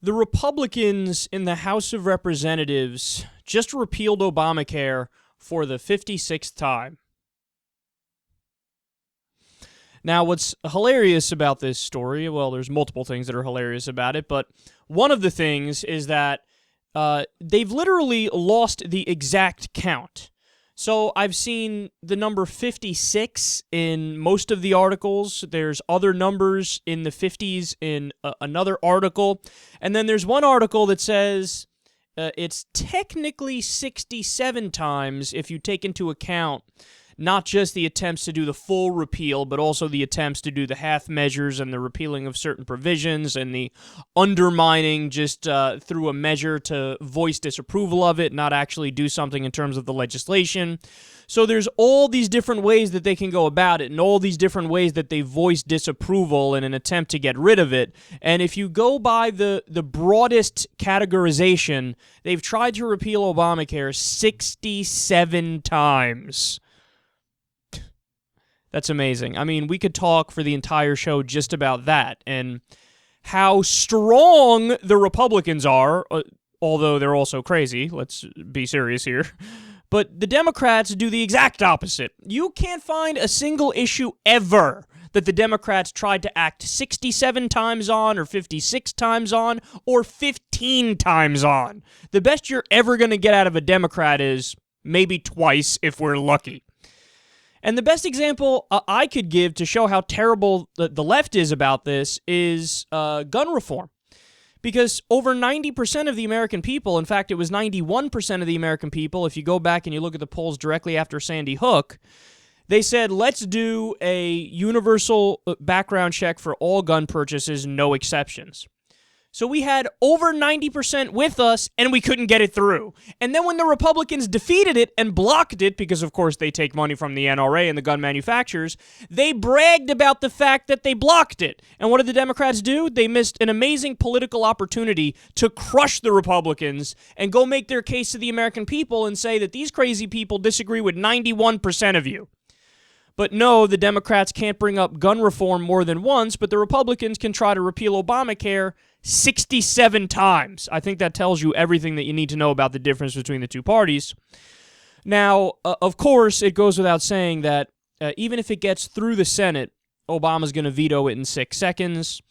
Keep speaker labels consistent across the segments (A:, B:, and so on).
A: The Republicans in the House of Representatives just repealed Obamacare for the 56th time. Now, what's hilarious about this story, well, there's multiple things that are hilarious about it, but one of the things is that they've literally lost the exact count. So I've seen the number 56 in most of the articles. There's other numbers in the 50s in another article. And then there's one article that says it's technically 67 times if you take into account not just the attempts to do the full repeal, but also the attempts to do the half measures and the repealing of certain provisions and the undermining just through a measure to voice disapproval of it, not actually do something in terms of the legislation. So there's all these different ways that they can go about it and all these different ways that they voice disapproval in an attempt to get rid of it. And if you go by the broadest categorization, they've tried to repeal Obamacare 67 times. That's amazing. I mean, we could talk for the entire show just about that and how strong the Republicans are, although they're also crazy. Let's be serious here. But the Democrats do the exact opposite. You can't find a single issue ever that the Democrats tried to act 67 times on or 56 times on or 15 times on. The best you're ever going to get out of a Democrat is maybe twice if we're lucky. And the best example I could give to show how terrible the left is about this is gun reform. Because over 90% of the American people, in fact, it was 91% of the American people, if you go back and you look at the polls directly after Sandy Hook, they said, let's do a universal background check for all gun purchases, no exceptions. So we had over 90% with us, and we couldn't get it through. And then when the Republicans defeated it and blocked it, because of course they take money from the NRA and the gun manufacturers, they bragged about the fact that they blocked it. And what did the Democrats do? They missed an amazing political opportunity to crush the Republicans and go make their case to the American people and say that these crazy people disagree with 91% of you. But no, the Democrats can't bring up gun reform more than once, but the Republicans can try to repeal Obamacare 67 times. I think that tells you everything that you need to know about the difference between the two parties. Now, of course, it goes without saying that even if it gets through the Senate, Obama's going to veto it in 6 seconds,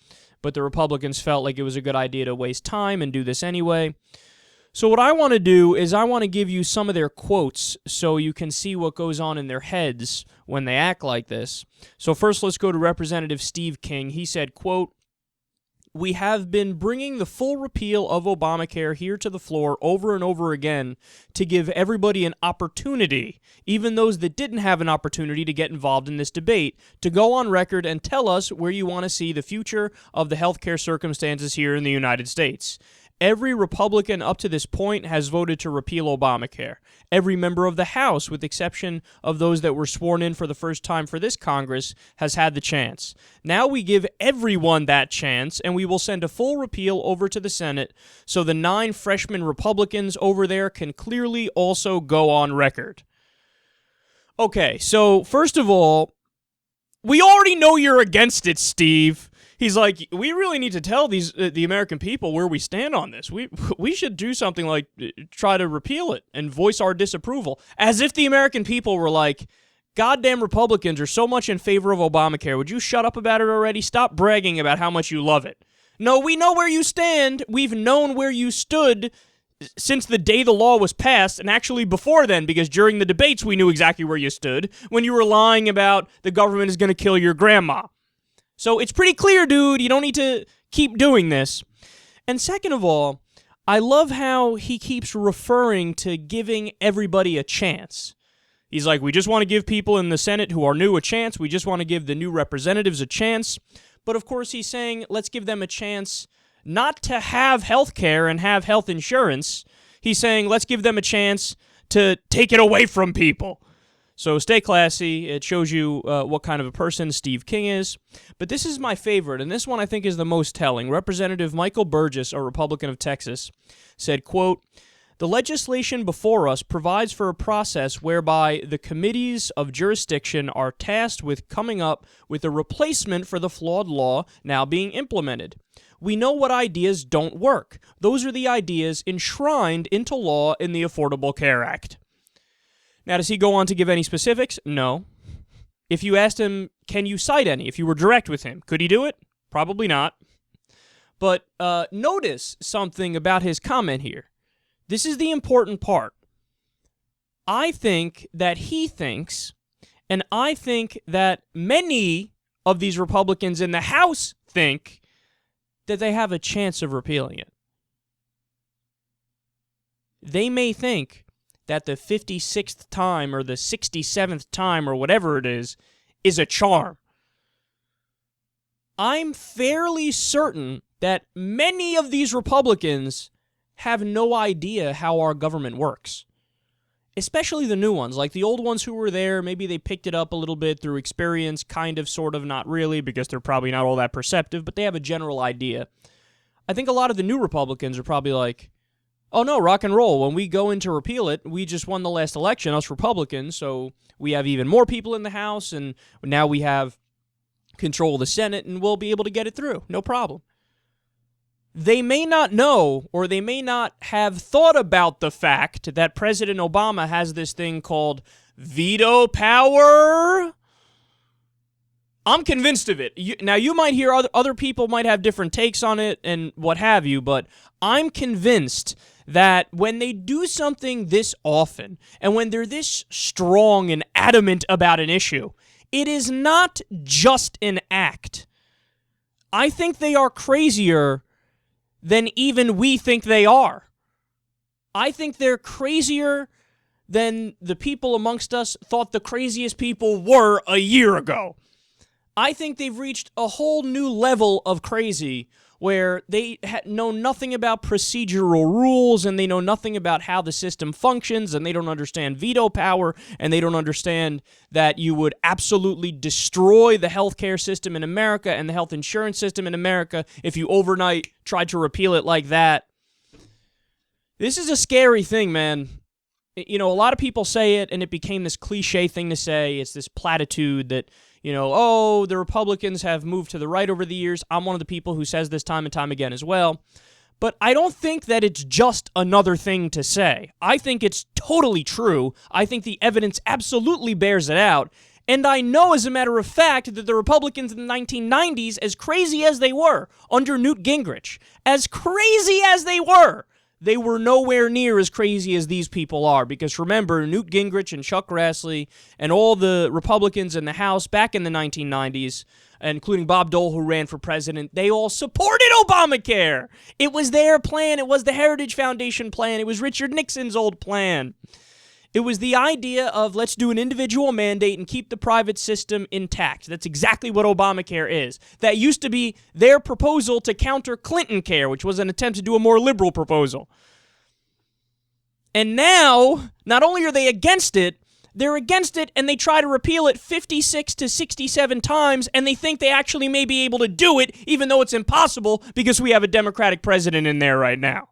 A: but the Republicans felt like it was a good idea to waste time and do this anyway. So what I want to do is I want to give you some of their quotes so you can see what goes on in their heads when they act like this. So first, let's go to Representative Steve King. He said, quote, "We have been bringing the full repeal of Obamacare here to the floor over and over again to give everybody an opportunity, even those that didn't have an opportunity to get involved in this debate, to go on record and tell us where you want to see the future of the healthcare circumstances here in the United States. Every Republican up to this point has voted to repeal Obamacare. Every member of the House, with the exception of those that were sworn in for the first time for this Congress, has had the chance. Now we give everyone that chance, and we will send a full repeal over to the Senate so the 9 freshman Republicans over there can clearly also go on record." Okay, so first of all, we already know you're against it, Steve. He's like, we really need to tell the American people where we stand on this. We should do something like try to repeal it and voice our disapproval. As if the American people were like, goddamn Republicans are so much in favor of Obamacare. Would you shut up about it already? Stop bragging about how much you love it. No, we know where you stand. We've known where you stood since the day the law was passed, and actually before then, because during the debates we knew exactly where you stood when you were lying about the government is going to kill your grandma. So it's pretty clear, dude. You don't need to keep doing this. And second of all, I love how he keeps referring to giving everybody a chance. He's like, we just want to give people in the Senate who are new a chance. We just want to give the new representatives a chance. But of course, he's saying, let's give them a chance not to have health care and have health insurance. He's saying, let's give them a chance to take it away from people. So stay classy. It shows you what kind of a person Steve King is. But this is my favorite, and this one I think is the most telling. Representative Michael Burgess, a Republican of Texas, said, quote, "The legislation before us provides for a process whereby the committees of jurisdiction are tasked with coming up with a replacement for the flawed law now being implemented. We know what ideas don't work. Those are the ideas enshrined into law in the Affordable Care Act. Now, does he go on to give any specifics? No. If you asked him, can you cite any? If you were direct with him, could he do it? Probably not. But notice something about his comment here. This is the important part. I think that he thinks, and I think that many of these Republicans in the House think, that they have a chance of repealing it. They may think that the 56th time or the 67th time or whatever it is a charm. I'm fairly certain that many of these Republicans have no idea how our government works. Especially the new ones, like the old ones who were there, maybe they picked it up a little bit through experience, kind of, sort of, not really, because they're probably not all that perceptive, but they have a general idea. I think a lot of the new Republicans are probably like, oh no, rock and roll. When we go in to repeal it, we just won the last election, us Republicans, so we have even more people in the House, and now we have control of the Senate, and we'll be able to get it through. No problem. They may not know, or they may not have thought about the fact that President Obama has this thing called veto power. I'm convinced of it. Now, you might hear other people might have different takes on it and what have you, but I'm convinced that when they do something this often, and when they're this strong and adamant about an issue, it is not just an act. I think they are crazier than even we think they are. I think they're crazier than the people amongst us thought the craziest people were a year ago. I think they've reached a whole new level of crazy where they know nothing about procedural rules, and they know nothing about how the system functions, and they don't understand veto power, and they don't understand that you would absolutely destroy the healthcare system in America and the health insurance system in America if you overnight tried to repeal it like that. This is a scary thing, man. You know, a lot of people say it, and it became this cliche thing to say. It's this platitude that, you know, oh, the Republicans have moved to the right over the years. I'm one of the people who says this time and time again as well. But I don't think that it's just another thing to say. I think it's totally true. I think the evidence absolutely bears it out. And I know, as a matter of fact, that the Republicans in the 1990s, as crazy as they were under Newt Gingrich, as crazy as they were nowhere near as crazy as these people are. Because remember, Newt Gingrich and Chuck Grassley and all the Republicans in the House back in the 1990s, including Bob Dole, who ran for president, they all supported Obamacare. It was their plan. It was the Heritage Foundation plan. It was Richard Nixon's old plan. It was the idea of let's do an individual mandate and keep the private system intact. That's exactly what Obamacare is. That used to be their proposal to counter Clinton Care, which was an attempt to do a more liberal proposal. And now, not only are they against it, they're against it and they try to repeal it 56 to 67 times, and they think they actually may be able to do it, even though it's impossible because we have a Democratic president in there right now.